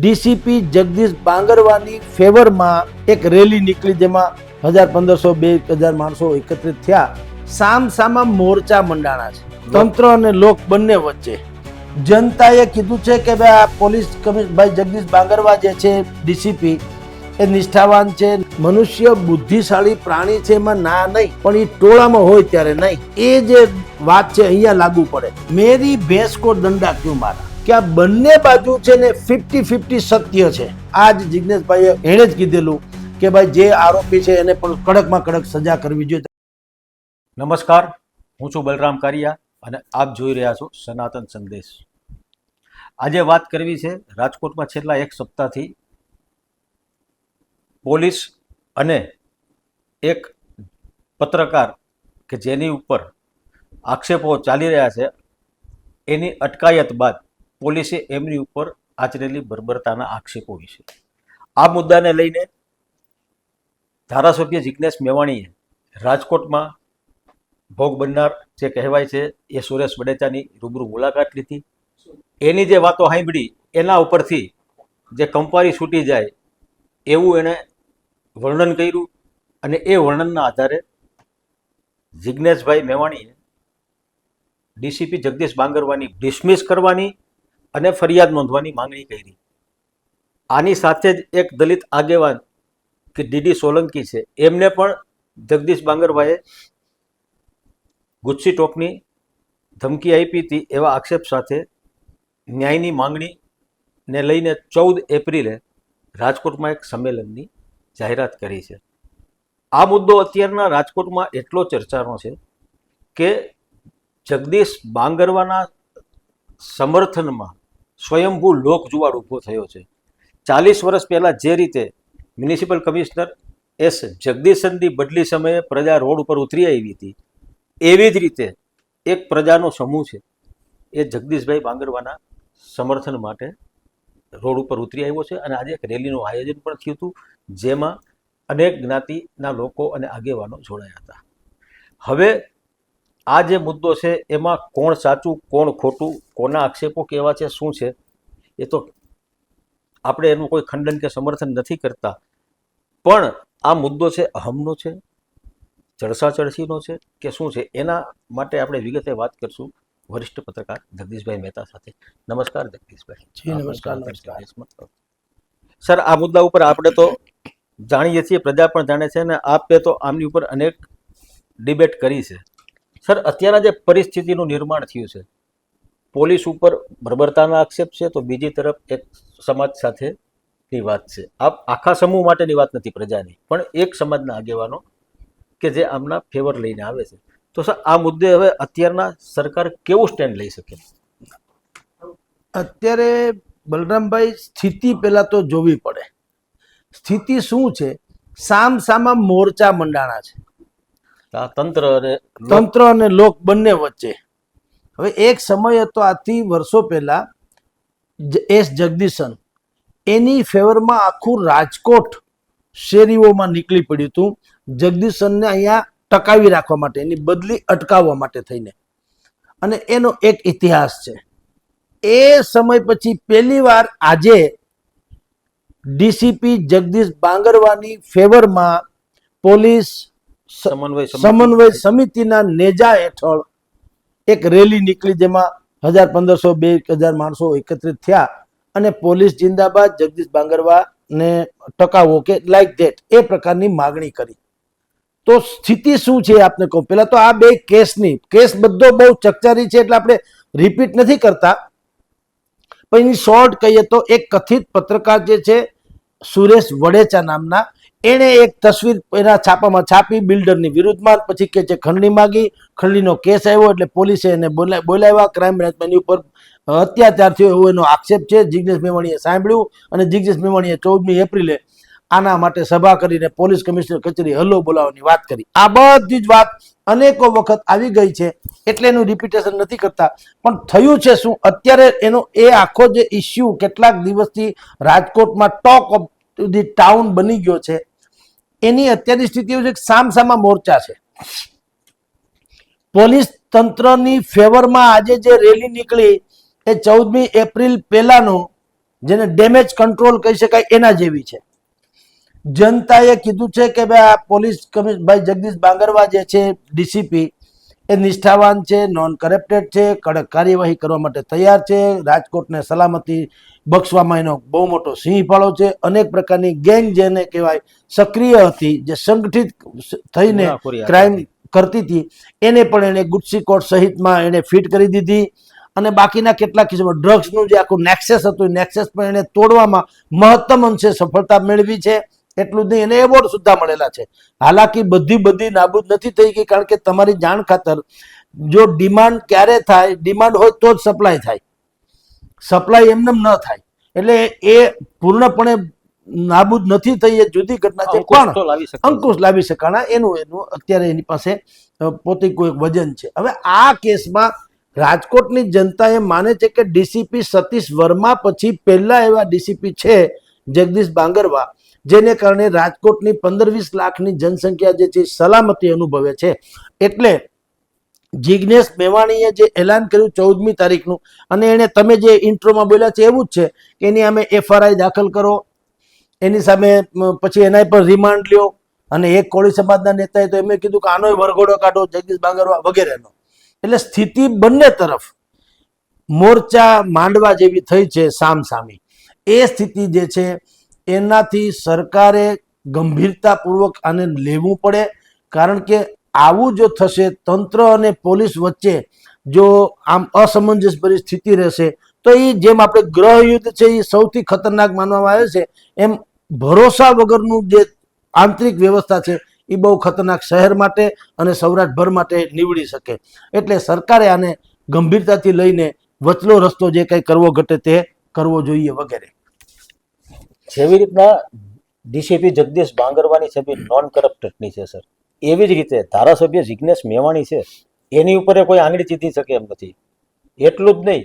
DCP Jagdish બાંગરવાની ફેવરમાં એક rally નીકળી, જેમાં 1500-2000 માણસો એકત્રિત થયા. સામસામા મોરચા મંડાણા છે તંત્ર અને લોક બંને વચ્ચે. જનતાએ કીધું છે કે ભાઈ આ પોલીસ ભાઈ જગદીશ બાંગરવા જે છે ડીસીપી એ નિષ્ઠાવાન છે, મનુષ્ય બુદ્ધિશાળી પ્રાણી છે, એમાં ના નહીં, પણ એ ટોળામાં હોય ત્યારે નહીં. એ જે વાત છે અહીંયા લાગુ પડે. મેરી ભેંસ કો દંડા ક્યું મારા, કે આ બંને બાજુ છે ને 50-50 સત્ય છે. આજ જિજ્ઞેશભાઈએ એણે જ કીધેલું કે ભાઈ જે આરોપી છે એને પણ કડકમાં કડક સજા કરવી જોઈએ. નમસ્કાર, હું છું બલરામ કારિયા અને આપ જોઈ રહ્યા છો સનાતન સંદેશ. આજે વાત કરવી છે રાજકોટમાં છેલ્લા એક સપ્તાહથી પોલીસ અને એક પત્રકાર કે જેની ઉપર આક્ષેપો ચાલી રહ્યા છે એની અટકાયત બાદ પોલીસે એમની ઉપર આચરેલી બર્બરતાના આક્ષેપો વિશે આ મુદ્દાને લઈને ધારાસભ્ય જિજ્ઞેશ મેવાણીએ રાજકોટમાં ભોગ બનનાર જે કહેવાય છે એ સુરેશ વડેચાની રૂબરૂ મુલાકાત લીધી. એની જે વાતો સાંભળી એના ઉપરથી જે કંપારી છૂટી જાય એવું એણે વર્ણન કર્યું અને એ વર્ણનના આધારે જિજ્ઞેશભાઈ મેવાણીએ ડીસીપી જગદીશ બાંગરવાની ડિસમિસ કરવાની અને ફરિયાદ નોંધવાની માંગણી કરી. આની સાથે જ એક દલિત આગેવાન કે ડીડી સોલંકી છે એમને પણ જગદીશ બાંગરભાઈએ ગુસ્સી ટોકની ધમકી આપી હતી એવા આક્ષેપ સાથે ન્યાયની માંગણીને લઈને 14 એપ્રિલે રાજકોટમાં એક સંમેલનની જાહેરાત કરી છે. આ મુદ્દો અત્યારના રાજકોટમાં એટલો ચર્ચાનો છે કે જગદીશ બાંગરવાના સમર્થનમાં સ્વયંભૂ લોકજુવાળ ઊભો થયો છે. 40 વર્ષ પહેલાં જે રીતે મ્યુનિસિપલ કમિશનર એસ જગદીશનની બદલી સમયે પ્રજા રોડ ઉપર ઉતરી આવી હતી, એવી જ રીતે એક પ્રજાનો સમૂહ છે એ જગદીશભાઈ બાંગરવાના સમર્થન માટે રોડ ઉપર ઉતરી આવ્યો છે અને આજે એક રેલીનું આયોજન પણ થયું હતું જેમાં અનેક જ્ઞાતિના લોકો અને આગેવાનો જોડાયા હતા. હવે આ જે મુદ્દો છે એમાં કોણ સાચું કોણ ખોટું, કોના આક્ષેપો કેવા છે, શું છે, એ તો આપણે એનું કોઈ ખંડન કે સમર્થન નથી કરતા, પણ આ મુદ્દો છે અહમનો છે, ચડસાચડસીનો છે કે શું છે, એના માટે આપણે વિગતે વાત કરશું વરિષ્ઠ પત્રકાર જગદીશભાઈ મહેતા સાથે. નમસ્કાર જગદીશભાઈ. નમસ્કાર. સર, આ મુદ્દા ઉપર આપણે તો જાણીએ છીએ, પ્રજા પણ જાણે છે અને આપે તો આમની ઉપર અનેક ડિબેટ કરી છે. સર, અત્યારના જે પરિસ્થિતિનું નિર્માણ થયું છે, પોલીસ ઉપર બર્બરતાના આક્ષેપ છે તો બીજી તરફ એક સમાજ સાથેની વાત છે. આપ આખા સમૂહ માટેની વાત નથી પ્રજાની, પણ એક સમાજના આગેવાનો કે જે આમના ફેવર લઈને આવે છે. તો સર, આ મુદ્દે હવે અત્યારના સરકાર કેવું સ્ટેન્ડ લઈ શકે? અત્યારે બલરામભાઈ સ્થિતિ પહેલા તો જોવી પડે. સ્થિતિ શું છે? સામસામા મોરચા મંડાણા છે તંત્ર અને લોક બંને વચ્ચે. હવે એક સમય હતો આજથી વર્ષો પહેલા, એસ જગદીશન એની ફેવરમાં આખું રાજકોટ શેરીઓમાં નીકળી પડ્યું હતું જગદીશનને અહીંયા ટકાવી રાખવા માટે, એની બદલી અટકાવવા માટે થઈને. અને એનો એક ઇતિહાસ છે. એ સમય પછી પહેલી વાર આજે ડીસીપી જગદીશ બાંગરવાની ફેવરમાં પોલીસ સમન્વય સમિતિના નેજા હેઠળ એક રેલી નીકળી, જેમાં 1500-2000 માણસો એકત્રિત થયા અને પોલીસ જિંદાબાદ, જગદીશ બાંગરવાને ટકાવો કે લાઈક ધેટ એ પ્રકારની માગણી કરી. તો સ્થિતિ શું છે આપને કહું. પેલા તો આ બે કેસ બધો બહુ ચકચારી છે એટલે આપણે રિપીટ નથી કરતા, પણ એની શોર્ટ કહીએ તો એક કથિત પત્રકાર જે છે સુરેશ વડેચા નામના, એણે એક તસવીર એના છાપામાં છાપી બિલ્ડરની વિરુદ્ધમાં, પછી કે છે ખંડણી માગી, ખંડણીનો કેસ આવ્યો એટલે પોલીસે એને બોલાવ્યા, ક્રાઇમ બ્રાન્ચમાં એની ઉપર અત્યાચાર થયો એવો એનો આક્ષેપ છે. જિજ્ઞેશ મેવાણીએ સાંભળ્યું અને જિજ્ઞેશ મેવાણીએ 14મી એપ્રિલે આના માટે સભા કરીને પોલીસ કમિશનર કચેરી હલ્લો બોલાવવાની વાત કરી. આ બધી જ વાત અનેકો વખત આવી ગઈ છે એટલે એનું રિપીટેશન નથી કરતા. પણ થયું છે શું અત્યારે, એનો એ આખો જે ઇસ્યુ કેટલાક દિવસથી રાજકોટમાં ટોક ઓફ ધી ટાઉન બની ગયો છે. એની અત્યારની સ્થિતિ એવું છે કે સામસામા મોરચા છે. પોલીસ તંત્રની ફેવરમાં આજે જે રેલી નીકળી એ 14મી એપ્રિલ પહેલાનો જેને ડેમેજ કંટ્રોલ કહી શકાય એના જેવી છે. જનતાએ કીધું છે કે ભાઈ આ પોલીસ ભાઈ જગદીશ બાંગરવા જે છે ડીસીપી એ નિષ્ઠાવાન છે, નોન કરપ્ટેડ છે, કડક કાર્યવાહી કરવા માટે તૈયાર છે, રાજકોટને સલામતી બક્ષવામાં એનો બહુ મોટો સિંહ ફાળો છે. અનેક પ્રકારની ગેંગ જેને કહેવાય સક્રિય હતી, જે સંગઠિત થઈને ક્રાઇમ કરતી હતી, એને પણ એને ગુજસી કોર્ટ સહિતમાં એને ફિટ કરી દીધી. અને બાકીના કેટલાક કિસ્સામાં ડ્રગ્સનું જે આખું નેક્સેસ હતું નેક્સેસ પણ એને તોડવામાં મહત્તમ અંશે સફળતા મેળવી છે. એટલું જ નહીં, એને એવોર્ડ સુદ્ધા મળેલા છે. હાલાકી બધી નાબૂદ નથી થઈ ગઈ, કારણ કે તમારી જાણ ખાતર જો ડિમાન્ડ ક્યારે થાય, ડિમાન્ડ હોય તો જ સપ્લાય થાય, સપ્લાય એમને ન થાય. એટલે એ પૂર્ણપણે નાબૂદ નથી થઈ, એ જુદી ઘટના છે, પણ અંકુશ લાવી શકાણા એનું અત્યારે એની પાસે પોતે કોઈ વજન છે. હવે આ કેસમાં રાજકોટની જનતા એ માને છે કે ડીસીપી સતીશ વર્મા પછી પહેલા એવા ડીસીપી છે જગદીશ બાંગરવા, જેને કારણે રાજકોટની 15-20 લાખની જનસંખ્યા જે છે સલામતી અનુભવે છે. એટલે જિગ્નેશ મેવાણીએ જે એલાન કર્યું 14મી તારીખનું, અને એને તમે જે ઇન્ટ્રોમાં બોલ્યા છે એવું જ છે કે એની સામે FRI દાખલ કરો, એની સામે પછી એના પર રિમાન્ડ લ્યો. અને એક કોળી સમાજના નેતાએ તો એમને કીધું કે આનોય વરઘોડો કાઢો જગદીશ બાંગરવા વગેરેનો. એટલે સ્થિતિ બંને તરફ મોરચા માંડવા જેવી થઈ છે સામસામી. એ સ્થિતિ જે છે એનાથી સરકારે ગંભીરતાપૂર્વક આને લેવું પડે, કારણ કે આવું જો થશે, તંત્ર અને પોલીસ વચ્ચે જો આમ અસમંજસ ભરી સ્થિતિ રહેશે તો એ જેમ આપણે ગ્રહ યુદ્ધ છે એ સૌથી ખતરનાક માનવામાં આવે છે, એમ ભરોસા વગરનું જે આંતરિક વ્યવસ્થા છે એ બહુ ખતરનાક શહેર માટે અને સૌરાષ્ટ્રભર માટે નીવડી શકે. એટલે સરકારે આને ગંભીરતાથી લઈને વચલો રસ્તો જે કંઈ કરવો ઘટે તે કરવો જોઈએ વગેરે. જેવી રીતના ડીસીપી જગદીશ બાંગરવાની છબી નોન કરપ્ટેડની છે સર, એવી જ રીતે ધારાસભ્ય જિગ્નેશ મેવાણી છે એની ઉપર કોઈ આંગળી ચીધી શકે એમ નથી. એટલું જ નહીં,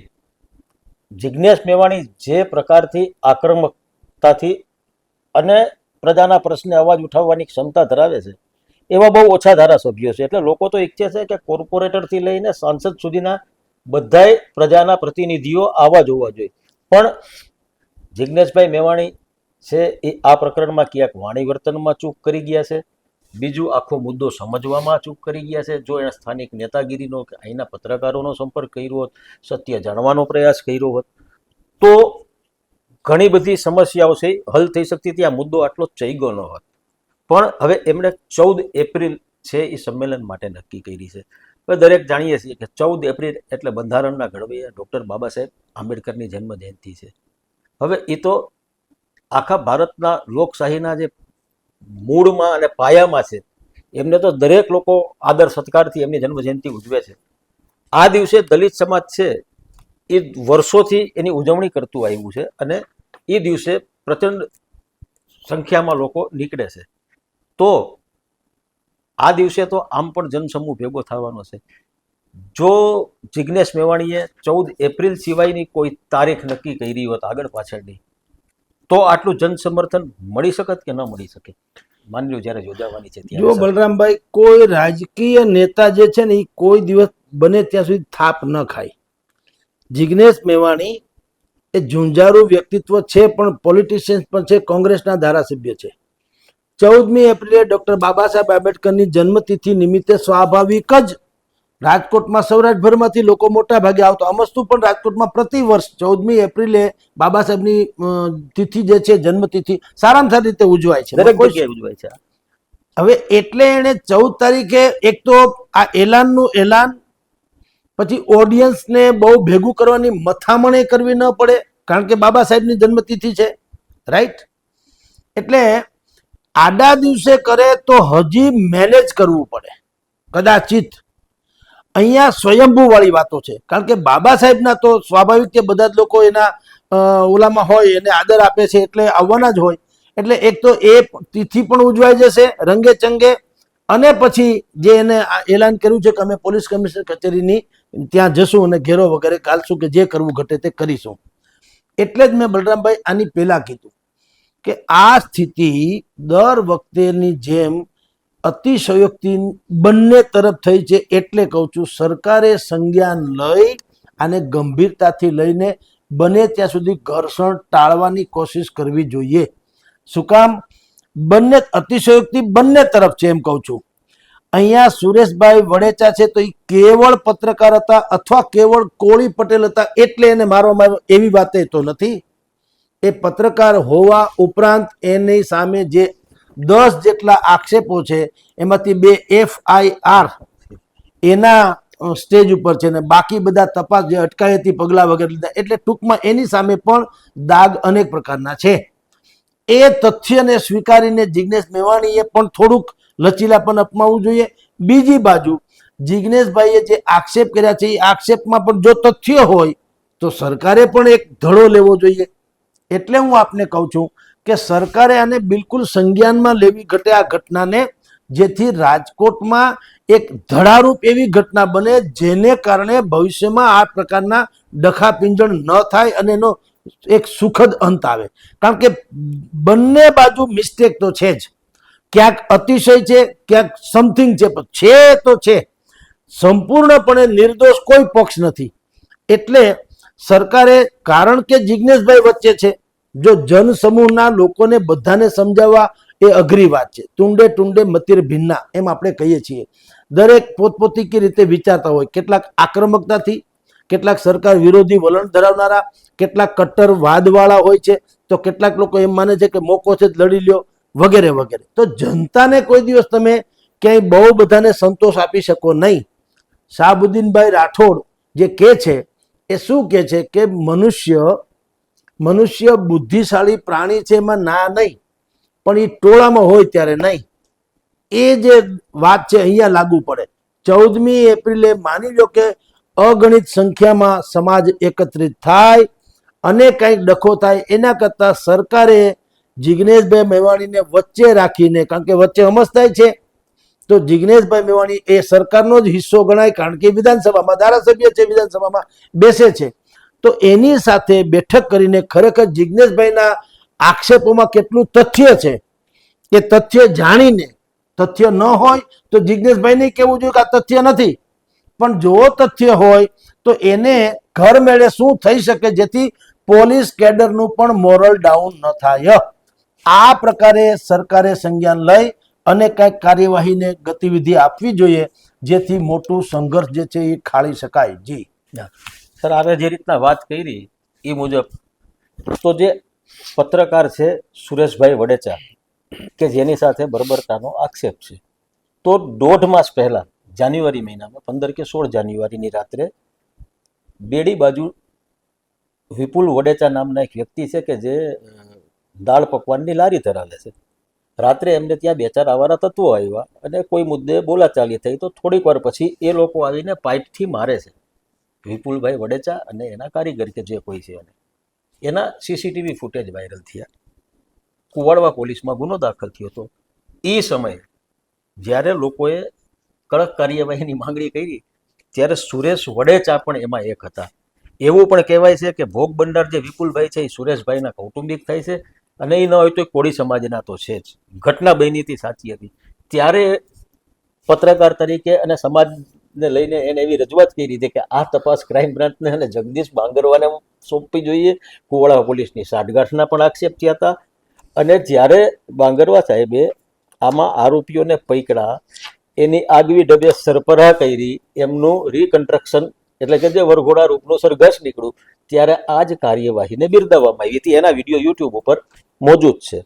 જિગ્નેશ મેવાણી જે પ્રકારથી આક્રમકતાથી અને પ્રજાના પ્રશ્ને અવાજ ઉઠાવવાની ક્ષમતા ધરાવે છે એવા બહુ ઓછા ધારાસભ્યો છે. એટલે લોકો તો ઈચ્છે છે કે કોર્પોરેટરથી લઈને સાંસદ સુધીના બધાય પ્રજાના પ્રતિનિધિઓ આવા જ હોવા જોઈએ. પણ જિગ્નેશભાઈ મેવાણી છે એ આ પ્રકરણમાં ક્યાંક વાણી વર્તનમાં ચૂક કરી ગયા છે, બીજું આખો મુદ્દો સમજવામાં ચૂક કરી ગયા છે. જો એણે સ્થાનિક નેતાગીરીનો કે અહીંના પત્રકારોનો સંપર્ક કર્યો હોત, સત્ય જાણવાનો પ્રયાસ કર્યો હોત, તો ઘણી બધી સમસ્યાઓ છે હલ થઈ શકતી હતી, આ મુદ્દો આટલો ચઈગો ન હોત. પણ હવે એમણે 14 એપ્રિલ છે એ સંમેલન માટે નક્કી કરી છે. હવે દરેક જાણીએ છીએ કે 14 એપ્રિલ એટલે બંધારણના ઘડવૈયા ડૉક્ટર બાબા સાહેબ આંબેડકરની જન્મ જયંતિ છે. હવે એ તો આખા ભારતના લોકશાહીના જે મૂળમાં અને પાયામાં છે, એમને તો દરેક લોકો આદર સત્કારથી એમની જન્મજયંતિ ઉજવે છે. આ દિવસે દલિત સમાજ છે એ વર્ષોથી એની ઉજવણી કરતું આવ્યું છે, અને એ દિવસે પ્રચંડ સંખ્યામાં લોકો નીકળે છે. તો આ દિવસે તો આમ પણ જનસમૂહ ભેગો થવાનો છે. જો જિગ્નેશ મેવાણીએ 14 એપ્રિલ સિવાયની કોઈ તારીખ નક્કી કરી હોત આગળ પાછળની, તો આટલું જન સમર્થન મળી શકત કે ન મળી શકે? માની લો જ્યારે યોજાવાની છે જો બલરામભાઈ, કોઈ રાજકીય નેતા જે છે ને એ કોઈ દિવસ બને ત્યાં સુધી થાપ ન ખાય. જિગ્નેશ મેવાણી એ ઝુંઝારું વ્યક્તિત્વ છે, પણ પોલિટિશિયન્સ પણ છે, કોંગ્રેસના ધારાસભ્ય છે. 14મી એપ્રિલે ડોક્ટર બાબા સાહેબ આંબેડકરની જન્મતિથિ નિમિત્તે સ્વાભાવિક જ રાજકોટમાં સૌરાષ્ટ્રભરમાંથી લોકો મોટા ભાગે આવતો. અમસ્તુ પણ રાજકોટમાં પ્રતિ વર્ષ 14મી એપ્રિલે બાબા સાહેબની તિથિ જે છે જન્મતિથિ સારામાં સારી રીતે ઉજવાય છે, દરેક જગ્યાએ ઉજવાય છે. હવે એટલે એને 14 તારીખે એક તો આ એલાનનું એલાન, પછી ઓડિયન્સને બહુ ભેગું કરવાની મથામણ કરવી ન પડે, કારણ કે બાબા સાહેબની જન્મતિથિ છે, રાઈટ? એટલે આડા દિવસે કરે તો હજી મેનેજ કરવું પડે કદાચિત. અહીંયા સ્વયંભૂ વાળી વાતો છે, કારણ કે બાબા સાહેબના તો સ્વાભાવિક કે બધા જ લોકો એના ઓલામાં હોય, એને આદર આપે છે એટલે આવવાના જ હોય. એટલે એક તો એ તિથિ પણ ઉજવાઈ જશે રંગે ચંગે, અને પછી જે એને એલાન કર્યું છે કે અમે પોલીસ કમિશનર કચેરીની ત્યાં જશું અને ઘેરો વગેરે કાલશું કે જે કરવું ઘટે તે કરીશું. એટલે જ મેં બલરામભાઈ આની પહેલા કીધું કે આ સ્થિતિ દર વખતેની જેમ અતિશયોક્તિ બંને તરફ થઈ છે. એટલે કહું છું સરકારે સંજ્ઞાન લઈ અને ગંભીરતાથી લઈને બને ત્યાં સુધી ઘર્ષણ ટાળવાની કોશિશ કરવી જોઈએ. શું કામ? બંને અતિશયોક્તિ બંને તરફ છે એમ કહું છું. અહીંયા સુરેશભાઈ વડેચા છે તો એ કેવળ પત્રકાર હતા અથવા કેવળ કોળી પટેલ હતા એટલે એને મારવામાં આવ્યો એવી વાત તો નથી. એ પત્રકાર હોવા ઉપરાંત એની સામે જે 10 જેટલા આક્ષેપો છે એમાંથી 2 FIR એના સ્ટેજ ઉપર છે ને બાકી બધા તપાસ જે અટકાયતી પગલા વગેરે લીધા, એટલે ટૂંકમાં એની સામે પણ દાગ અનેક પ્રકારના છે. એ તથ્યને સ્વીકારીને જિગ્નેશ મેવાણીએ પણ થોડુંક લચીલાપન અપનાવવું જોઈએ. બીજી બાજુ જિગ્નેશભાઈએ જે આક્ષેપ કર્યા છે એ આક્ષેપમાં પણ જો તથ્ય હોય તો સરકારે પણ એક ધડો લેવો જોઈએ. એટલે હું આપને કહું છું કે સરકારે આને બિલકુલ સંજ્ઞાનમાં લેવી ઘટે આ ઘટનાને, જેથી રાજકોટમાં એક ધડારૂપ એવી ઘટના બને જેને કારણે ભવિષ્યમાં આ પ્રકારના ડખાપિંજણ ન થાય અને એનો એક સુખદ અંત આવે. કારણ કે બંને બાજુ મિસ્ટેક તો છે જ, ક્યાંક અતિશય છે ક્યાંક સમથિંગ છે, પણ છે તો છે. સંપૂર્ણપણે નિર્દોષ કોઈ પક્ષ નથી. એટલે સરકારે, કારણ કે જિગ્નેશભાઈ વચ્ચે છે, જો જનસમૂહના લોકોને બધાને સમજાવવા એ અઘરી વાત છે. તુંડે તુંડે મતિર ભિન્ના એમ આપણે કહીએ છીએ. દરેક પોતપોતી રીતે વિચારતા હોય, કેટલાક આક્રમકતાથી, કેટલાક સરકાર વિરોધી વલણ ધરાવનારા, કેટલાક કટ્ટરવાદવાળા હોય છે, તો કેટલાક લોકો એમ માને છે કે મોકો છે લડી લ્યો વગેરે વગેરે. તો જનતાને કોઈ દિવસ તમે ક્યાંય બહુ બધાને સંતોષ આપી શકો નહીં. શાહબુદ્દીનભાઈ રાઠોડ જે કહે છે એ શું કહે છે કે મનુષ્ય બુદ્ધિશાળી પ્રાણી છે, એમાં ના નહીં, પણ એ ટોળામાં હોય ત્યારે નહીં. એ જે વાત છે અહીંયા લાગુ પડે. 14મી એપ્રિલે માની લો કે અગણિત સંખ્યામાં સમાજ એકત્રિત થાય અને કંઈક ડખો થાય, એના કરતાં સરકારે જિગ્નેશભાઈ મેવાણીને વચ્ચે રાખીને, કારણ કે વચ્ચે સમજતાય છે તો જિગ્નેશભાઈ મેવાણી એ સરકારનો જ હિસ્સો ગણાય, કારણ કે વિધાનસભામાં ધારાસભ્ય છે, વિધાનસભામાં બેસે છે. તો એની સાથે બેઠક કરીને ખરેખર જિગ્નેશભાઈના આક્ષેપોમાં કેટલું તથ્ય છે એ તથ્ય જાણીને, તથ્ય ન હોય તો જિગ્નેશભાઈને કહેવું જોઈએ કે આ તથ્ય નથી, પણ જો તથ્ય હોય તો એને ઘર મેળે શું થઈ શકે જેથી પોલીસ કેડરનું પણ મોરલ ડાઉન ન થાય. આ પ્રકારે સરકારે સંજ્ઞાન લઈ અને કંઈક કાર્યવાહીને ગતિવિધિ આપવી જોઈએ જેથી મોટું સંઘર્ષ જે છે એ ખાળી શકાય. જી સર, આપણે જે રીતના વાત કરી એ મુજબ તો જે પત્રકાર છે સુરેશભાઈ વડેચા કે જેની સાથે બર્બરતાનો આક્ષેપ છે, તો 1.5 માસ પહેલા જાન્યુઆરી મહિનામાં 15 કે 16 જાન્યુઆરીની રાત્રે બેડી બાજુ વિપુલ વડેચા નામના એક વ્યક્તિ છે કે જે દાળ પકવાનની લારી ધરાવે છે. રાત્રે એમને ત્યાં 2-4 આવારા તત્વો આવ્યા અને કોઈ મુદ્દે બોલાચાલી થઈ, તો થોડીક વાર પછી એ લોકો આવીને પાઇપથી મારે છે વિપુલભાઈ વડેચા અને એના કારીગર કે જે કોઈ છે એને. એના CCTV ફૂટેજ વાયરલ થયા. કુવાડવા પોલીસમાં ગુનો દાખલ થયો હતો. એ સમયે જ્યારે લોકોએ કડક કાર્યવાહીની માંગણી કરી ત્યારે સુરેશ વડેચા પણ એમાં એક હતા. એવું પણ કહેવાય છે કે ભોગ બંડાર જે વિપુલભાઈ છે એ સુરેશભાઈના કૌટુંબિક થાય છે, અને એ ન હોય તો કોળી સમાજના તો છે જ. ઘટના બની હતી, સાચી હતી. ત્યારે પત્રકાર તરીકે અને સમાજને લઈને એને એવી રજૂઆત કરી હતી કે આ તપાસ ક્રાઇમ બ્રાન્ચને અને જગદીશ બાંગરવાને સોંપવી જોઈએ. કુવાડા પોલીસની સાઠગાંઠના પણ આક્ષેપ થયા હતા. અને જ્યારે બાંગરવા સાહેબે આમાં આરોપીઓને પકડ્યા, એની આગવી ઢબે સરપરાહ કરી, એમનું રિકન્સ્ટ્રક્શન એટલે કે જે વરઘોડા રૂપનું સરઘસ નીકળ્યું, ત્યારે આ જ કાર્યવાહીને બિરદાવવામાં આવી હતી. એના વિડીયો યુટ્યુબ ઉપર મોજૂદ છે.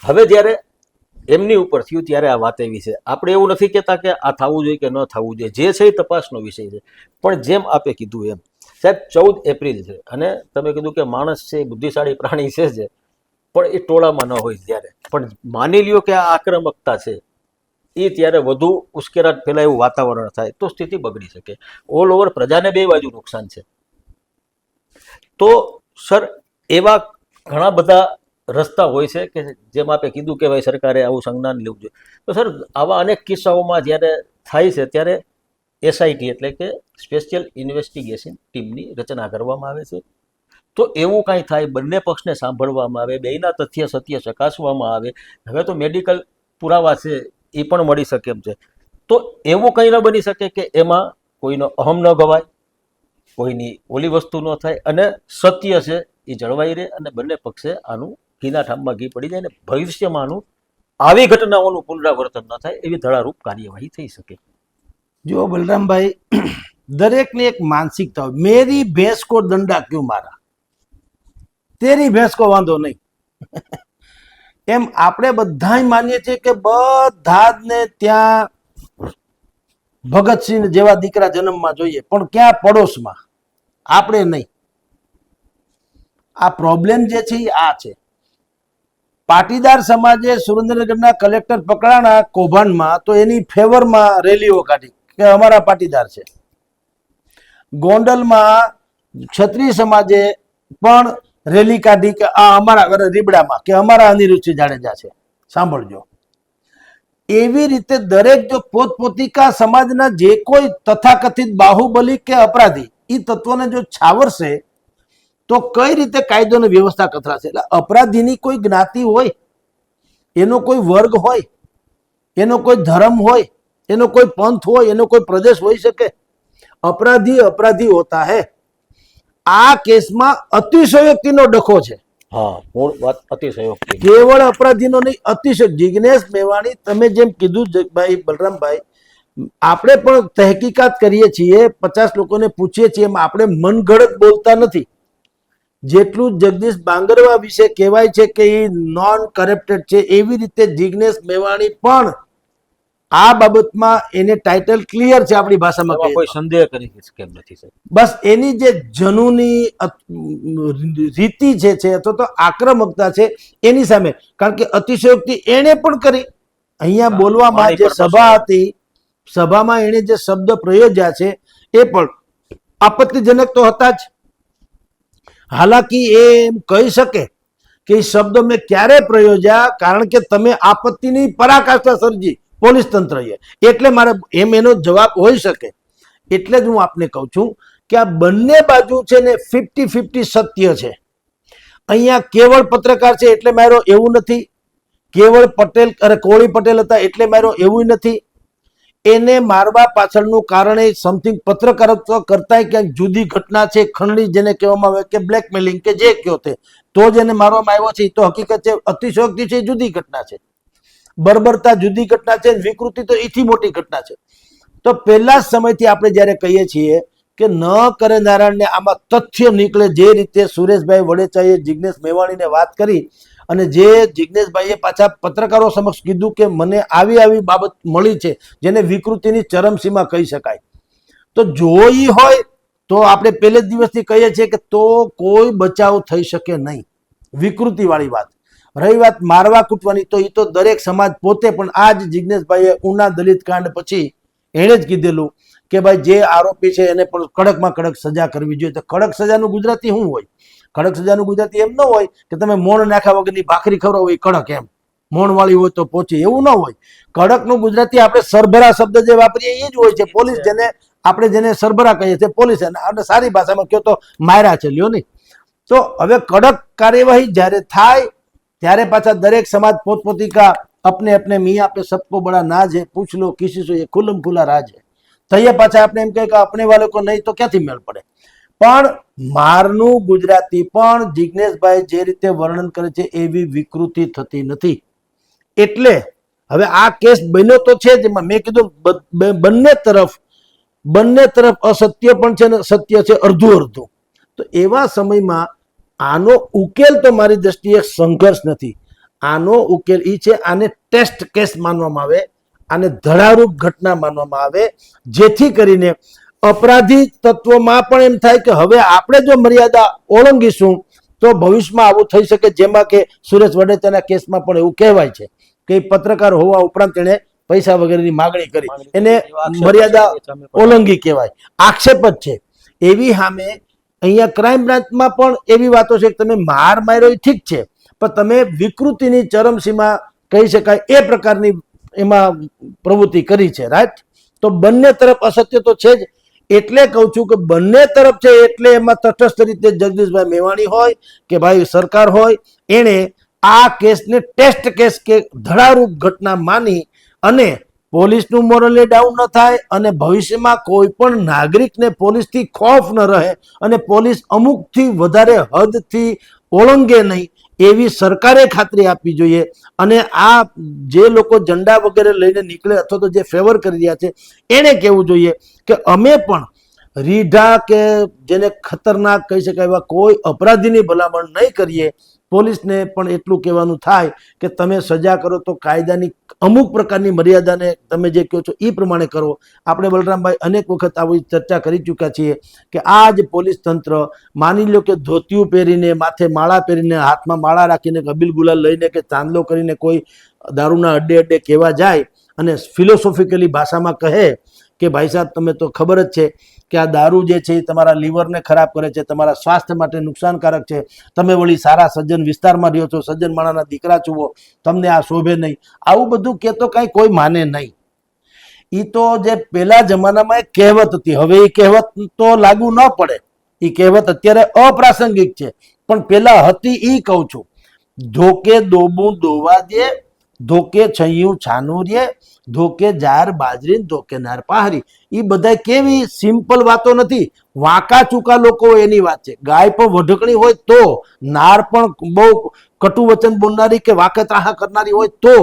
હવે જ્યારે એમની ઉપર થયું ત્યારે આ વાત એવી છે. આપણે એવું નથી કહેતા કે આ થવું જોઈએ કે ન થવું જોઈએ, જે છે એ તપાસનો વિષય છે. પણ જેમ આપે કીધું એમ સાહેબ 14 એપ્રિલ છે અને તમે કીધું કે માણસ છે બુદ્ધિશાળી પ્રાણી છે જ, પણ એ ટોળામાં ન હોય ત્યારે પણ માની લ્યો કે આ આક્રમકતા છે એ ત્યારે વધુ ઉશ્કેરાટ ફેલાય એવું વાતાવરણ થાય તો સ્થિતિ બગડી શકે. ઓલ ઓવર પ્રજાને બે બાજુ નુકસાન છે. તો સર એવા ઘણા બધા રસ્તા હોય છે કે જેમ આપે કીધું કે ભાઈ સરકારે આવું સંજ્ઞાન લેવું જોઈએ. તો સર આવા અનેક કિસ્સાઓમાં જ્યારે થાય છે ત્યારે SIT એટલે કે સ્પેશિયલ ઇન્વેસ્ટિગેશન ટીમની રચના કરવામાં આવે છે. તો એવું કાંઈ થાય, બંને પક્ષને સાંભળવામાં આવે, બેયના તથ્ય સત્ય ચકાસવામાં આવે. હવે તો મેડિકલ પુરાવા છે એ પણ મળી શકે એમ છે. તો એવું કંઈ ન બની શકે કે એમાં કોઈનો અહમ ન ગવાય, કોઈની ઓલી વસ્તુ ન થાય અને સત્ય છે એ જળવાઈ રહે અને બંને પક્ષે આનું ઘીના ઠામમાં ઘી પડી જાય અને ભવિષ્યમાં આનું આવી ઘટનાઓનું પુનરાવર્તન ન થાય એવી ધડારૂપ કાર્યવાહી થઈ શકે. જો બલરામભાઈ, દરેકની એક માનસિકતા હોય. મેરી ભેંસ કો દંડા ક્यों મારા, તેરી ભેંસ કો વાંધો નહીં. એમ આપણે બધા માનીએ છીએ કે બધા જ ને ત્યાં ભગતસિંહ જેવા દીકરા જન્મમાં જોઈએ, પણ ક્યાં પડોશમાં, આપણે નહીં. આ પ્રોબ્લેમ જે છે એ આ છે. પાટીદાર સમાજે સુરેન્દ્રનગરના કલેક્ટર પકડાણા કૌભાંડમાં તો એની ફેવરમાં રેલીઓ કાઢી કે અમારા પાટીદાર છે. ગોંડલમાં ક્ષત્રિય સમાજે પણ રેલી કાઢી કે આ અમારા રીબડામાં કે અમારા અનિરુદ્ધસિંહ જાડેજા છે. સાંભળજો, એવી રીતે દરેક જો પોતપોતિકા સમાજના જે કોઈ તથાકથિત બાહુબલી કે અપરાધી એ તત્વોને જો છાવરશે તો કઈ રીતે કાયદો અને વ્યવસ્થા કથરાશે. એટલે અપરાધીની કોઈ જ્ઞાતિ હોય, એનો કોઈ વર્ગ હોય, એનો કોઈ ધર્મ હોય, એનો કોઈ પંથ હોય, એનો કોઈ પ્રદેશ હોઈ શકે. અપરાધી અપરાધી હોતા હૈ. આ કેસમાં અતિશયોક્તિનો ડખો છે. હા, મૂળ વાત અતિશયોક્તિ. કેવળ અપરાધીનો નહીં, અતિશય. જિગ્નેશ મેવાણી, તમે જેમ કીધું ભાઈ બલરામભાઈ, આપણે પણ તહેકીકાત કરીએ છીએ, 50 લોકોને પૂછીએ છીએ, આપણે મનગઢત બોલતા નથી. જેટલું જગદીશ બાંગરવા વિશે કહેવાય છે કે એ નોન કરપ્ટેડ છે, એવી રીતે જિગ્નેશ મેવાણી પણ આ બાબતમાં એને ટાઇટલ ક્લિયર છે આપણી ભાષામાં. કોઈ સંદેહ કરી કેમ નથી સર? બસ એની જે જનૂની રીતિ છે અથવા તો આક્રમકતા છે એની સામે, કારણ કે અતિશયોક્તિ એને પણ કરી. અહીંયા બોલવામાં જે સભા હતી, સભામાં એને જે શબ્દ પ્રયોજ્યા છે એ પણ આપત્તિજનક તો હતા જ. હાલાકી એ એમ કહી શકે કે એ શબ્દ મેં ક્યારે પ્રયોજ્યા, કારણ કે તમે આપત્તિની પરાકાષ્ઠા સર્જી પોલીસ તંત્રએ, એટલે મારે એમ એનો જવાબ હોઈ શકે. એટલે જ હું આપને કહું છું કે આ બંને બાજુ છે ને 50-50 સત્ય છે. અહીંયા કેવળ પત્રકાર છે એટલે માર્યો એવું નથી, કેવળ પટેલ કોળી પટેલ હતા એટલે માર્યો એવું નથી. એને મારવા પાછળનું કારણ એ સમથિંગ પત્રકારત્વ કરતા ક્યાંક જુદી ઘટના છે, ખંડણી જેને કહેવામાં આવે કે બ્લેકમેલિંગ કે જે કયો તે, તો જ એને મારવામાં આવ્યો છે. તો હકીકત છે, અતિશયોક્તિ છે જુદી ઘટના છે, બર્બરતા જુદી ઘટના છે, વિકૃતિ તો એથી મોટી ઘટના છે. તો પહેલા સમયથી આપણે જ્યારે કહીએ છીએ કે ન કરે નારાયણને આમાં તથ્ય નીકળે, જે રીતે સુરેશભાઈ વડેચાએ જિગ્નેશ મેવાણીને વાત કરી અને જે જિગ્નેશભાઈએ પાછા પત્રકારો સમક્ષ કીધું કે મને આવી આવી બાબત મળી છે જેને વિકૃતિની ચરમસીમા કહી શકાય. તો જોઈ હોય તો આપણે પહેલે જ દિવસથી કહીએ છીએ કે તો કોઈ બચાવ થઈ શકે નહીં. વિકૃતિવાળી વાત રહી, વાત મારવા કૂટવાની, તો એ તો દરેક સમાજ પોતે પણ આ જ જિગ્નેશભાઈએ ઉના દલિત કાંડ પછી એણે જ કીધેલું કે ભાઈ જે આરોપી છે એને પણ કડકમાં કડક સજા કરવી જોઈએ. તો કડક સજાનું ગુજરાતી શું હોય? કડક સજાનું ગુજરાતી એમ ન હોય કે તમે મોણ નાખ્યા વગરની ભાખરી ખવડાવો એ કડક, એમ મોણ વાળી હોય તો પહોંચી, એવું ન હોય. કડકનું ગુજરાતી આપણે સરભરા શબ્દ જે વાપરીએ એ જ હોય છે. પોલીસ જેને આપણે જેને સરભરા કહીએ છીએ, પોલીસ અને સારી ભાષામાં કહો તો માયરા છે, લ્યો નહીં. તો હવે કડક કાર્યવાહી જ્યારે થાય ત્યારે પાછા દરેક સમાજ પોતપોતી अपने अपने मियाँ पे सबको बड़ा नाज है, पूछ लो किसी से, ये खुल्लम खुला राज है. तैयार पाछा આપણે એમ કહે કે अपने वाले को नहीं तो ક્યાંથી મેળ પડે. પણ મારનું ગુજરાતી પણ જિગ્નેશભાઈ જે રીતે વર્ણન કરે છે એવી વિકૃતિ થતી નથી. એટલે હવે આ કેસ બન્યો તો છે જેમાં મેં કીધું બંને તરફ અસત્ય પણ છે ને સત્ય છે અડધું અડધું. તો એવા સમયમાં આનો ઉકેલ તો મારી દ્રષ્ટિએ સંઘર્ષ નથી. આનો ઉકેલ એ છે, આને ટેસ્ટ કેસ માનવામાં આવે, આને ધડારૂપ ઘટના માનવામાં આવે, જેથી કરીને અપરાધી તત્વોમાં પણ એમ થાય કે હવે આપણે જો મર્યાદા ઓળંગીશું તો ભવિષ્યમાં આવું થઈ શકે. જેમાં કે સુરેશ વડેચાના કેસમાં પણ એવું કહેવાય છે કે પત્રકાર હોવા ઉપરાંત એણે પૈસા વગેરેની માગણી કરી, એને મર્યાદા ઓળંગી કહેવાય, આક્ષેપ જ છે. એવી સામે અહીંયા ક્રાઇમ બ્રાન્ચમાં પણ એવી વાતો છે કે તમે માર માર્યો ઠીક છે, પણ તમે વિકૃતિની ચરમસીમા કહી શકાય એ પ્રકારની એમાં પ્રવૃત્તિ કરી છે, રાઈટ. તો બંને તરફ અસત્ય તો છે જ. એટલે કહું છું કે બંને તરફ છે, એટલે એમાં તટસ્થ રીતે જગદીશભાઈ મેવાણી હોય કે ભાઈ સરકાર હોય, એણે આ કેસને ટેસ્ટ કેસ કે ધડારૂપ ઘટના માની અને પોલીસનું મોરલી ડાઉન ન થાય અને ભવિષ્યમાં કોઈ પણ નાગરિકને પોલીસથી ખોફ ન રહે અને પોલીસ અમુકથી વધારે હદથી ઓળંગે નહીં એવી સરકારે ખાતરી આપવી જોઈએ. અને આ જે લોકો ઝંડા વગેરે લઈને નીકળે અથવા તો જે ફેવર કરી રહ્યા છે એણે કહેવું જોઈએ કે અમે પણ રીઢા કે જેને ખતરનાક કહી શકાય એવા કોઈ અપરાધીની ભલામણ નહીં કરીએ. પોલીસને પણ એટલું કહેવાનું થાય કે તમે સજા કરો તો કાયદાની અમુક પ્રકારની મર્યાદાને તમે જે કહો છો એ પ્રમાણે કરો. આપણે બલરામભાઈ અનેક વખત આવી ચર્ચા કરી ચૂક્યા છીએ કે આ જ પોલીસ તંત્ર માની લો કે ધોતિયું પહેરીને માથે માળા પહેરીને હાથમાં માળા રાખીને અબીલ ગુલાલ લઈને કે ચાંદલો કરીને કોઈ દારૂના અડ્ડે અડ્ડે કહેવા જાય અને ફિલોસોફિકલી ભાષામાં કહે કે ભાઈ સાહેબ તમે તો ખબર જ છે કે આ દારૂ જે છે એ તમારા લીવરને ખરાબ કરે છે, તમારા સ્વાસ્થ્ય માટે નુકસાનકારક છે, તમે વળી સારા સજ્જન વિસ્તારમાં રહ્યો છો, સજ્જન માણાના દીકરા છુઓ, તમને આ શોભે નહીં, આવું બધું કહેતો કાંઈ કોઈ માને નહીં. એ તો જે પેલા જમાનામાં એક કહેવત હતી, હવે એ કહેવત તો લાગુ ન પડે, એ કહેવત અત્યારે અપ્રાસંગિક છે, પણ પેલા હતી એ કહું છું. ધોકે દોબું દોવા દે, ધોકે છૈયું છાનું રે, ધોકે જાર બાજરી, ધોકે નાર પહારી. એ બધા કેવી સિમ્પલ વાતો નથી, વાંકા ચૂકા લોકો એની વાત છે. ગાય પણ વઢકણી હોય તો, નાર પણ બહુ કટુ વચન બોલનારી કે વાકતાહા કરનારી હોય તો,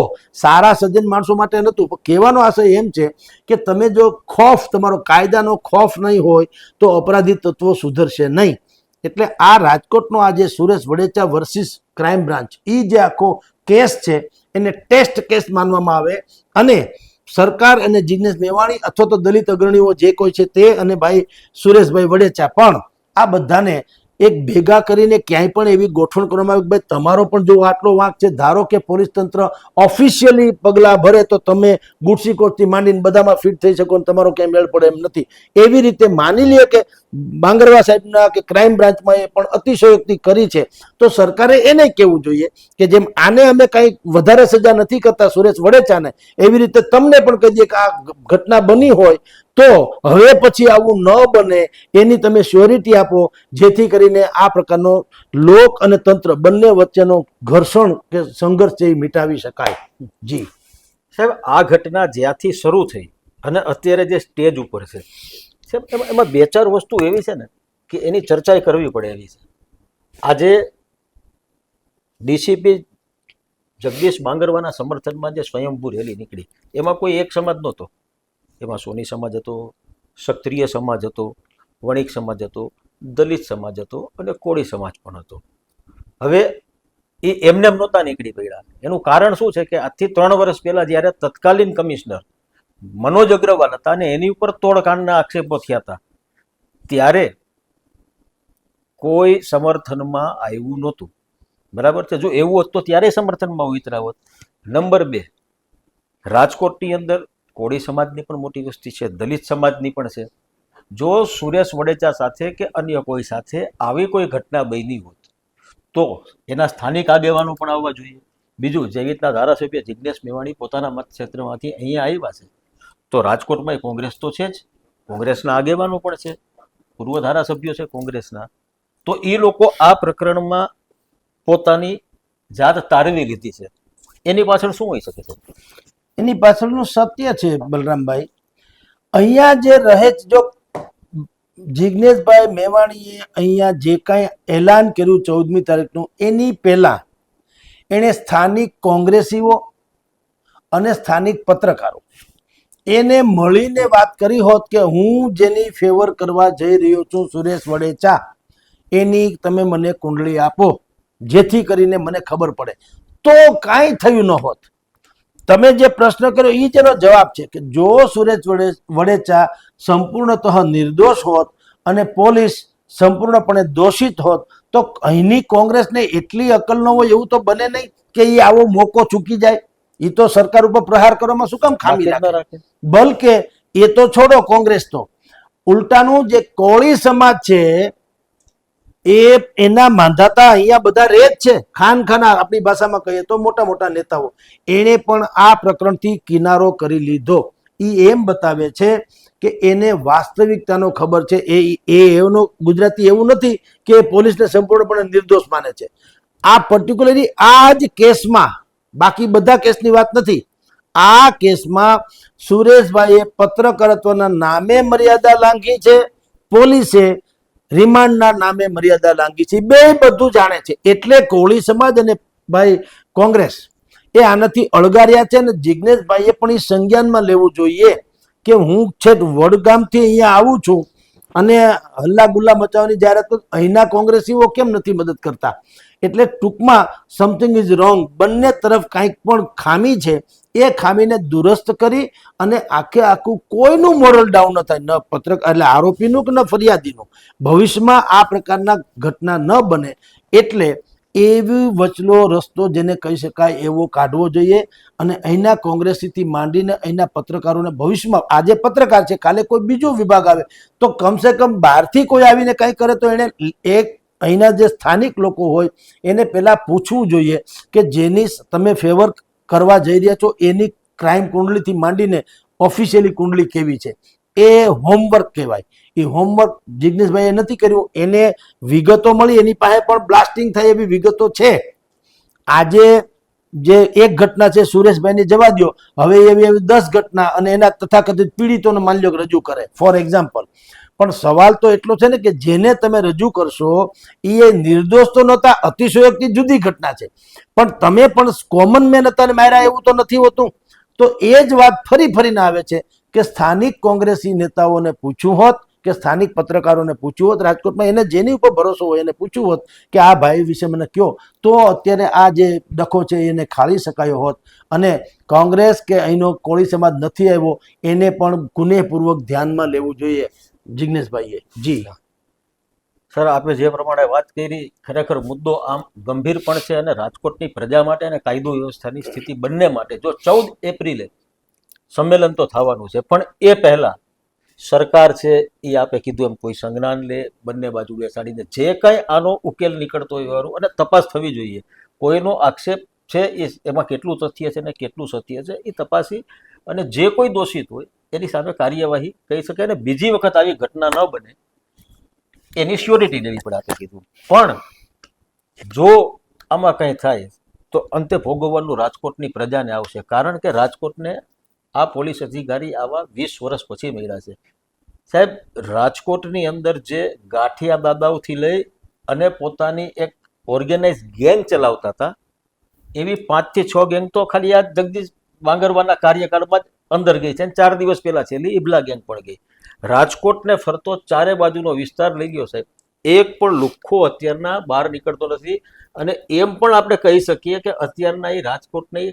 સારા સજ્જન માણસો માટે નહોતું. પણ કહેવાનો આશય એમ છે કે તમે જો ખોફ, તમારો કાયદાનો ખોફ નહીં હોય તો અપરાધી તત્વો સુધરશે નહીં. એટલે આ રાજકોટનો આ જે સુરેશ વડેચા વર્સિસ ક્રાઇમ બ્રાન્ચ એ જે આખો કેસ છે એને ટેસ્ટ કેસ માનવામાં આવે અને સરકાર અને જિગ્નેશ મેવાણી અથવા તો દલિત અગ્રણીઓ જે કોઈ છે તે અને ભાઈ સુરેશભાઈ વડેચા પણ આ બધાને એક ભેગા કરીને ક્યાંય પણ એવી ગોઠવણ કરવામાં આવે કે ભાઈ તમારો પણ જો આટલો વાંક છે, ધારો કે પોલીસ તંત્ર ઓફિશિયલી પગલાં ભરે તો તમે ગુડસી કોર્ટથી માંડીને બધામાં ફિટ થઈ શકો, તમારો ક્યાંય મેળ પડે એમ નથી. એવી રીતે માની લે કે બાંગરવા સાહેબના કે ક્રાઇમ બ્રાન્ચમાં એ પણ અતિશયોક્તિ કરી છે તો સરકારે એને કહેવું જોઈએ કે જેમ આને અમે કાંઈ વધારે સજા નથી કરતા સુરેશ વડેચાને, એવી રીતે તમને પણ કહી દઈએ કે આ ઘટના બની હોય તો હવે પછી આવું ન બને એની તમે શ્યોરિટી આપો, જેથી કરીને આ પ્રકારનો લોક અને તંત્ર બંને વચ્ચેનો ઘર્ષણ કે સંઘર્ષ છે એ મિટાવી શકાય. જી સાહેબ, આ ઘટના જ્યાંથી શરૂ થઈ અને અત્યારે જે સ્ટેજ ઉપર છે સાહેબ, એમાં બે ચાર વસ્તુ એવી છે ને કે એની ચર્ચા કરવી પડે એવી છે. આજે ડીસીપી જગદીશ બાંગરવાના સમર્થનમાં જે સ્વયંભૂ રેલી નીકળી એમાં કોઈ એક સમાજ નહોતો. એમાં સોની સમાજ હતો, ક્ષત્રિય સમાજ હતો, વણિક સમાજ હતો, દલિત સમાજ હતો અને કોળી સમાજ પણ હતો. હવે એ એમને એમ નહોતા નીકળી પડ્યા. એનું કારણ શું છે કે આજથી 3 વર્ષ પહેલા જ્યારે તત્કાલીન કમિશનર મનોજ અગ્રવાલ હતા અને એની ઉપર તોડકાંડના આક્ષેપો થયા હતા ત્યારે કોઈ સમર્થનમાં આવ્યું નહોતું. બરાબર છે? જો એવું હોત તો ત્યારે સમર્થનમાં ઉતર્યા હોત. નંબર 2, રાજકોટની અંદર કોળી સમાજની પણ મોટી વસ્તી છે, દલિત સમાજની પણ છે. જો સુરેશ વડેચા સાથે કે અન્ય કોઈ સાથે આવી કોઈ ઘટના બની હોત તો એના સ્થાનિક આગેવાનો પણ આવવા જોઈએ. બીજું, જેવી રીતના ધારાસભ્ય જિગ્નેશ મેવાણી પોતાના મત ક્ષેત્રમાંથી અહીંયા આવ્યા છે તો રાજકોટમાં કોંગ્રેસ તો છે જ, કોંગ્રેસના આગેવાનો પણ છે, પૂર્વ ધારાસભ્યો છે કોંગ્રેસના, તો એ લોકો આ પ્રકરણમાં પોતાની જાત તારવી લીધી છે. એની પાછળ શું હોઈ શકે છે? એની પાછળનું સત્ય છે બલરામભાઈ, અહીંયા જે રહે જો જિગ્નેશભાઈ મેવાણીએ અહીંયા જે કાંઈ એલાન કર્યું 14મી તારીખનું, એની પહેલા એણે સ્થાનિક કોંગ્રેસીઓ અને સ્થાનિક પત્રકારો એને મળીને વાત કરી હોત કે હું જેની ફેવર કરવા જઈ રહ્યો છું સુરેશ વડેચા, એની તમે મને કુંડળી આપો જેથી કરીને મને ખબર પડે, તો કાંઈ થયું ન હોત. તમે જે પ્રશ્ન કર્યો એ જેનો જવાબ છે કે જો સુરેશ વડેચા સંપૂર્ણતઃ નિર્દોષ હોત અને પોલીસ સંપૂર્ણપણે દોષિત હોત તો અહીંની કોંગ્રેસને એટલી અકલ ન હોય એવું તો બને નહીં કે એ આવો મોકો ચૂકી જાય. એ તો સરકાર ઉપર પ્રહાર કરવામાં શું કામ ખામી રાખે? બલકે એ તો છોડો, કોંગ્રેસ તો ઉલટાનું જે કોળી સમાજ છે એ એના માંધાતા અહીંયા બધા રહે જ છે, ખાના આપણી ભાષામાં કહીએ તો મોટા મોટા નેતાઓ, એણે પણ આ પ્રકરણથી કિનારો કરી લીધો. એ એમ બતાવે છે કે એને વાસ્તવિકતાનો ખબર છે. એનો ગુજરાતી એવું નથી કે પોલીસને સંપૂર્ણપણે નિર્દોષ માને છે. આ પર્ટિક્યુલરલી આ જ કેસમાં, બાકી બધા કેસની વાત નથી, આ કેસમાં સુરેશભાઈએ પત્રકારત્વના નામે મર્યાદા લાંઘી છે, પોલીસે રિમાન્ડના નામે મર્યાદા લાંઘી છે. બે બધું જાણે છે. એટલે કોળી સમાજ અને ભાઈ કોંગ્રેસ એ આનાથી અળગાર્યા છે. અને જિજ્ઞેશભાઈએ પણ એ સંજ્ઞાનમાં લેવું જોઈએ કે હું છેક વડગામથી અહીંયા આવું છું અને હલ્લા ગુલ્લા મચાવવાની જાહેરાત કરું, અહીંના કોંગ્રેસીઓ કેમ નથી મદદ કરતા? એટલે ટૂંકમાં સમથિંગ ઇઝ રોંગ. બંને તરફ કાંઈક પણ ખામી છે. એ ખામીને દુરસ્ત કરી અને આખું કોઈનું મોરલ ડાઉન ન થાય, ન પત્રકાર એટલે આરોપીનું કે ન ફરિયાદીનું. ભવિષ્યમાં આ પ્રકારના ઘટના ન બને એટલે એવી વચલો રસ્તો જેને કહી શકાય એવો કાઢવો જોઈએ. અને અહીંના કોંગ્રેસીથી માંડીને અહીંના પત્રકારોને ભવિષ્યમાં, આજે પત્રકાર છે, કાલે કોઈ બીજો વિભાગ આવે તો કમસે કમ બહારથી કોઈ આવીને કંઈ કરે તો એને એક અહીંના જે સ્થાનિક લોકો હોય એને પહેલાં પૂછવું જોઈએ કે જેની તમે ફેવર કરવા જઈ રહ્યા છો એની ક્રાઇમ કુંડલીથી માંડીને ઓફિશિયલી કુંડલી કેવી છે. એ હોમવર્ક કહેવાય. એ હોમવર્ક જિજ્ઞેશભાઈએ નથી કર્યું. એને વિગતો મળી, એની પાસે પણ બ્લાસ્ટિંગ થાય એવી વિગતો છે. આજે જે એક ઘટના છે સુરેશભાઈને જવા દો, હવે એવી 10 ઘટના અને એના તથાકથિત પીડિતોને માની લો કે રજૂ કરે ફોર એક્ઝામ્પલ. પણ સવાલ તો એટલો છે ને કે જેને તમે રજૂ કરશો એ નિર્દોષ તો નહોતા, અતિશયોક્તિ જુદી ઘટના છે, પણ તમે પણ કોમન મેન હતા ને માર્યા એવું તો નથી હોતું. તો એ જ વાત ફરીને આવે છે કે સ્થાનિક કોંગ્રેસી નેતાઓને પૂછ્યું હોત કે સ્થાનિક પત્રકારોને પૂછ્યું હોત રાજકોટમાં, એને જેની ઉપર ભરોસો હોય એને પૂછ્યું હોત કે આ ભાઈ વિશે મને કહો, તો અત્યારે આ જે ડખો છે એને ખાળી શકાયો હોત. અને કોંગ્રેસ કે અહીંનો કોળી સમાજ નથી આવ્યો એને પણ ગુનેહપૂર્વક ધ્યાનમાં લેવું જોઈએ જિજ્ઞેશભાઈએ. જી સર, આપે જે પ્રમાણે વાત કરી, ખરેખર મુદ્દો આમ ગંભીર પણ છે અને રાજકોટની પ્રજા માટે અને કાયદો વ્યવસ્થાની સ્થિતિ બંને માટે. જો 14 એપ્રિલે સંમેલન તો થવાનું છે, પણ એ પહેલા સરકાર છે એ આપે કીધું એમ કોઈ સંજ્ઞાન લે, બંને બાજુ બેસાડીને જે કાંઈ આનો ઉકેલ નીકળતો હોય એવાનું અને તપાસ થવી જોઈએ. કોઈનો આક્ષેપ છે એ એમાં કેટલું તથ્ય છે ને કેટલું સત્ય છે એ તપાસી અને જે કોઈ દોષિત હોય એની સામે કાર્યવાહી કરી શકે અને બીજી વખત આવી ઘટના ન બને એની શ્યોરિટી લેવી પડે આપે કીધું. પણ જો આમાં કંઈ થાય તો અંતે ભોગવવાનું રાજકોટની પ્રજાને આવશે. કારણ કે રાજકોટને આ પોલીસ અધિકારી આવા 20 વર્ષ પછી મળ્યા છે. સાહેબ, રાજકોટની અંદર જે ગાંઠિયા દાદાઓથી લઈ અને પોતાની એક ઓર્ગેનાઇઝ ગેંગ ચલાવતા હતા એવી 5 થી 6 ગેંગ તો ખાલી આ જગદીશ બાંગરવાના કાર્યકાળમાં જ અંદર ગઈ છે. 4 દિવસ પહેલા છેલ્લી ઇબલા ગેંગ પણ ગઈ. રાજકોટને ફરતો ચારે બાજુનો વિસ્તાર લઈ ગયો સાહેબ. એક પણ લુખ્ખો અત્યારના બહાર નીકળતો નથી. અને એમ પણ આપણે કહી શકીએ કે અત્યારના એ રાજકોટની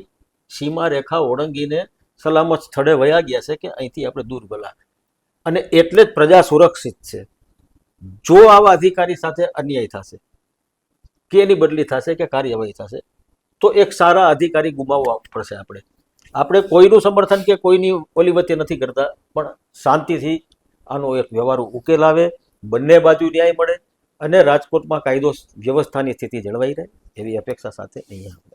સીમા રેખા ઓળંગીને સલામત સ્થળે વયા ગયા છે કે અહીંથી આપણે દૂર ગલા. અને એટલે જ પ્રજા સુરક્ષિત છે. જો આવા અધિકારી સાથે અન્યાય થશે કે એની બદલી થશે કે કાર્યવાહી થશે તો એક સારા અધિકારી ગુમાવવા પડશે. આપણે કોઈનું સમર્થન કે કોઈની ઓલી વચ્ચે નથી કરતા, પણ શાંતિથી આનો એક વ્યવહારુ ઉકેલ આવે, બંને બાજુ ન્યાય મળે અને રાજકોટમાં કાયદો વ્યવસ્થાની સ્થિતિ જળવાઈ રહે એવી અપેક્ષા સાથે અહીંયા